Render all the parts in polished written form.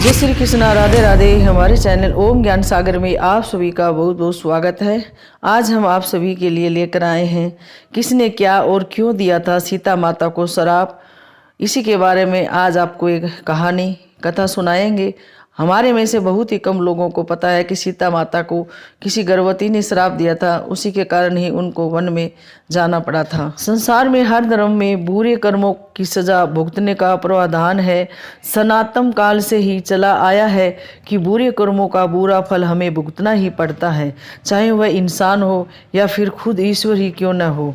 जय श्री कृष्णा, राधे राधे। हमारे चैनल ओम ज्ञान सागर में आप सभी का बहुत बहुत स्वागत है। आज हम आप सभी के लिए लेकर आए हैं किसने क्या और क्यों दिया था सीता माता को श्राप। इसी के बारे में आज आपको एक कहानी कथा सुनाएंगे। हमारे में से बहुत ही कम लोगों को पता है कि सीता माता को किसी गर्भवती ने श्राप दिया था, उसी के कारण ही उनको वन में जाना पड़ा था। संसार में हर धर्म में बुरे कर्मों की सजा भुगतने का प्रावधान है। सनातन काल से ही चला आया है कि बुरे कर्मों का बुरा फल हमें भुगतना ही पड़ता है, चाहे वह इंसान हो या फिर खुद ईश्वर ही क्यों न हो।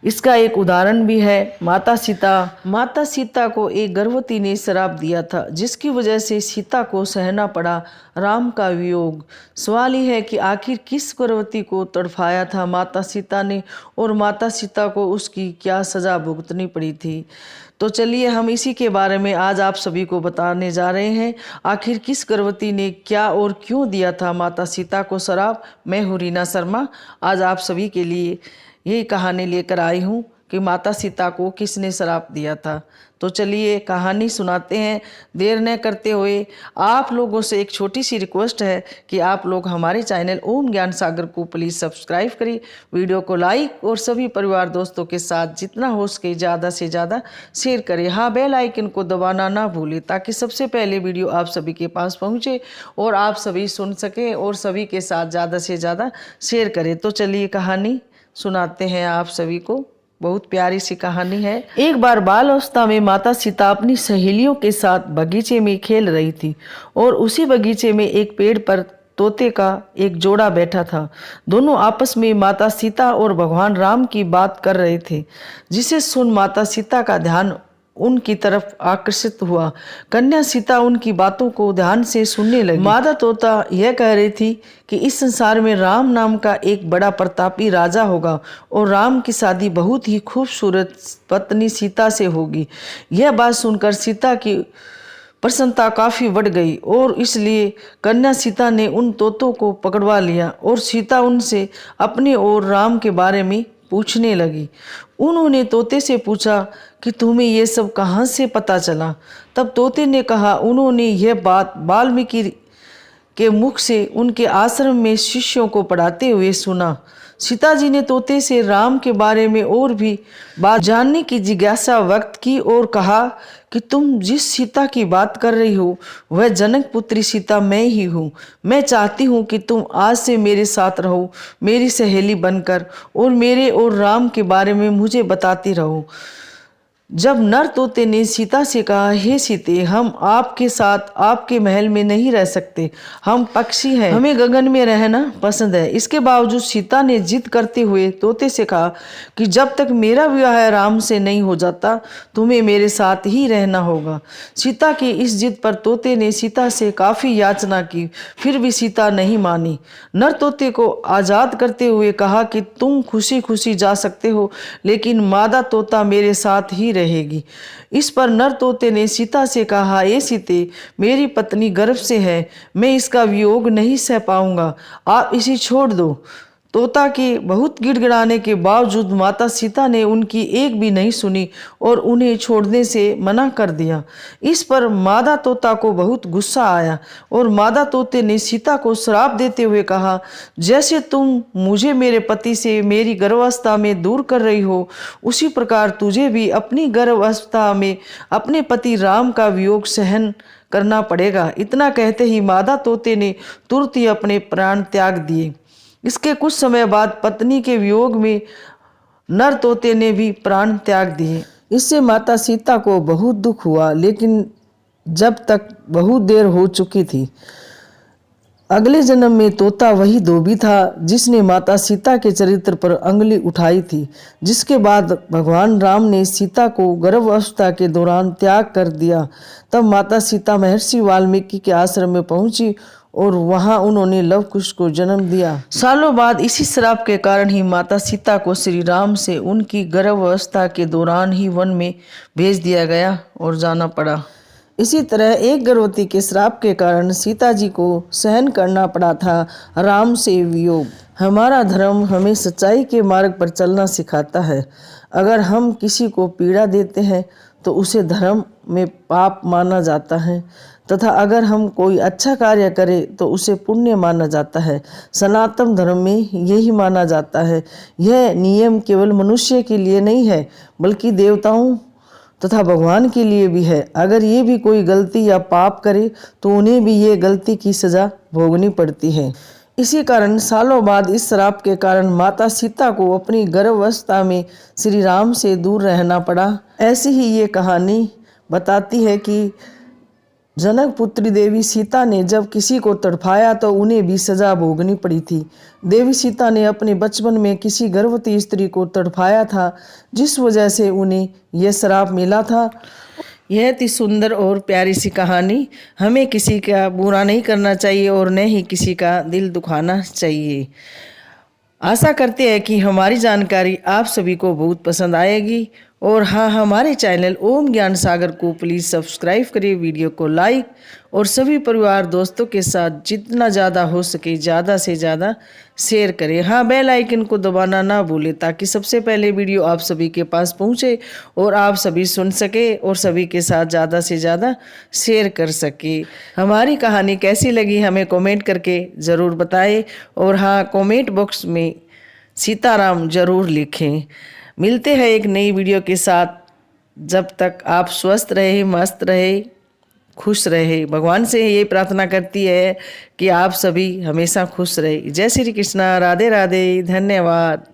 इसका एक उदाहरण भी है माता सीता। माता सीता को एक गर्भवती ने श्राप दिया था, जिसकी वजह से सीता को सहना पड़ा राम का वियोग। सवाल यह है कि आखिर किस गर्भवती को तड़फाया था माता सीता ने, और माता सीता को उसकी क्या सजा भुगतनी पड़ी थी। तो चलिए हम इसी के बारे में आज आप सभी को बताने जा रहे हैं। आखिर किस गर्भवती ने क्या और क्यों दिया था माता सीता को श्राप। मैं हूँ रीना शर्मा, आज आप सभी के लिए यही कहानी लेकर आई हूँ कि माता सीता को किसने श्राप दिया था। तो चलिए कहानी सुनाते हैं। देर न करते हुए आप लोगों से एक छोटी सी रिक्वेस्ट है कि आप लोग हमारे चैनल ओम ज्ञान सागर को प्लीज़ सब्सक्राइब करिए, वीडियो को लाइक और सभी परिवार दोस्तों के साथ जितना हो सके ज़्यादा से ज़्यादा शेयर करें। हाँ, बेल आइकन को दबाना ना भूलें ताकि सबसे पहले वीडियो आप सभी के पास पहुँचे और आप सभी सुन सकें और सभी के साथ ज़्यादा से ज़्यादा शेयर करें। तो चलिए कहानी सुनाते हैं आप सभी को। बहुत प्यारी सी कहानी है। एक बार बाल अवस्था में माता सीता अपनी सहेलियों के साथ बगीचे में खेल रही थी और उसी बगीचे में एक पेड़ पर तोते का एक जोड़ा बैठा था। दोनों आपस में माता सीता और भगवान राम की बात कर रहे थे, जिसे सुन माता सीता का ध्यान उनकी तरफ आकर्षित हुआ। कन्या सीता उनकी बातों को ध्यान से सुनने लगी। मादा तोता यह कह रही थी कि इस संसार में राम नाम का एक बड़ा प्रतापी राजा होगा और राम की शादी बहुत ही खूबसूरत पत्नी सीता से होगी। यह बात सुनकर सीता की प्रसन्नता काफी बढ़ गई और इसलिए कन्या सीता ने उन तोतों को पकड़वा लिया और सीता उनसे अपने और राम के बारे में पूछने लगी। उन्होंने तोते से पूछा कि तुम्हें ये सब कहाँ से पता चला। तब तोते ने कहा उन्होंने यह बात वाल्मीकि के मुख से उनके आश्रम में शिष्यों को पढ़ाते हुए सुना। सीता जी ने तोते से राम के बारे में और भी बात जानने की जिज्ञासा व्यक्त की और कहा कि तुम जिस सीता की बात कर रही हो वह जनक पुत्री सीता मैं ही हूँ। मैं चाहती हूँ कि तुम आज से मेरे साथ रहो, मेरी सहेली बनकर, और मेरे और राम के बारे में मुझे बताती रहो। जब नर तोते ने सीता से कहा, हे सीते, हम आपके साथ आपके महल में नहीं रह सकते, हम पक्षी हैं, हमें गगन में रहना पसंद है। इसके बावजूद सीता ने जिद करते हुए तोते से कहा कि जब तक मेरा विवाह राम से नहीं हो जाता तुम्हें मेरे साथ ही रहना होगा। सीता की इस जिद पर तोते ने सीता से काफी याचना की, फिर भी सीता नहीं मानी। नर तोते को आजाद करते हुए कहा कि तुम खुशी खुशी जा सकते हो, लेकिन मादा तोता मेरे साथ ही रहेगी। इस पर नर तोते ने सीता से कहा, ए सीते, मेरी पत्नी गर्भ से है, मैं इसका वियोग नहीं सह पाऊंगा, आप इसे छोड़ दो। तोता के बहुत गिड़गिड़ाने के बावजूद माता सीता ने उनकी एक भी नहीं सुनी और उन्हें छोड़ने से मना कर दिया। इस पर मादा तोता को बहुत गुस्सा आया और मादा तोते ने सीता को श्राप देते हुए कहा, जैसे तुम मुझे मेरे पति से मेरी गर्भावस्था में दूर कर रही हो, उसी प्रकार तुझे भी अपनी गर्भावस्था में अपने पति राम का वियोग सहन करना पड़ेगा। इतना कहते ही मादा तोते ने तुरंत ही अपने प्राण त्याग दिए। इसके कुछ समय बाद पत्नी के वियोग में नर तोते ने भी प्राण त्याग दिए। इससे माता सीता को बहुत दुख हुआ, लेकिन जब तक बहुत देर हो चुकी थी। अगले जन्म में तोता वही धोबी था जिसने माता सीता के चरित्र पर अंगुली उठाई थी, जिसके बाद भगवान राम ने सीता को गर्भावस्था के दौरान त्याग कर दिया। तब माता सीता महर्षि वाल्मीकि के आश्रम में पहुंची और वहां उन्होंने लव कुश को जन्म दिया। सालों बाद इसी श्राप के कारण ही माता सीता को श्री राम से उनकी गर्भावस्था के दौरान ही वन में भेज दिया गया और जाना पड़ा। इसी तरह एक गर्भवती के श्राप के कारण सीता जी को सहन करना पड़ा था राम से वियोग। हमारा धर्म हमें सच्चाई के मार्ग पर चलना सिखाता है। अगर हम किसी को पीड़ा देते हैं तो उसे धर्म में पाप माना जाता है, तथा अगर हम कोई अच्छा कार्य करें तो उसे पुण्य माना जाता है। सनातन धर्म में यही माना जाता है। यह नियम केवल मनुष्य के लिए नहीं है, बल्कि देवताओं तथा भगवान के लिए भी है। अगर ये भी कोई गलती या पाप करे तो उन्हें भी ये गलती की सजा भोगनी पड़ती है। इसी कारण सालों बाद इस श्राप के कारण माता सीता को अपनी गर्भावस्था में श्री राम से दूर रहना पड़ा। ऐसी ही ये कहानी बताती है कि जनक पुत्री देवी सीता ने जब किसी को तड़पाया तो उन्हें भी सजा भोगनी पड़ी थी। देवी सीता ने अपने बचपन में किसी गर्भवती स्त्री को तड़पाया था, जिस वजह से उन्हें यह श्राप मिला था। यह थी सुंदर और प्यारी सी कहानी। हमें किसी का बुरा नहीं करना चाहिए और न ही किसी का दिल दुखाना चाहिए। आशा करते हैं कि हमारी जानकारी आप सभी को बहुत पसंद आएगी। और हाँ, हमारे चैनल ओम ज्ञान सागर को प्लीज़ सब्सक्राइब करिए, वीडियो को लाइक और सभी परिवार दोस्तों के साथ जितना ज़्यादा हो सके ज़्यादा से ज़्यादा शेयर करें। हाँ, बेल आइकन को दबाना ना भूलें ताकि सबसे पहले वीडियो आप सभी के पास पहुँचे और आप सभी सुन सके और सभी के साथ ज़्यादा से ज़्यादा शेयर कर सके। हमारी कहानी कैसी लगी हमें कमेंट करके ज़रूर बताएं। और हाँ, कमेंट बॉक्स में सीताराम ज़रूर लिखें। मिलते हैं एक नई वीडियो के साथ। जब तक आप स्वस्थ रहे, मस्त रहे, खुश रहे। भगवान से ये प्रार्थना करती है कि आप सभी हमेशा खुश रहे। जय श्री कृष्णा, राधे राधे, धन्यवाद।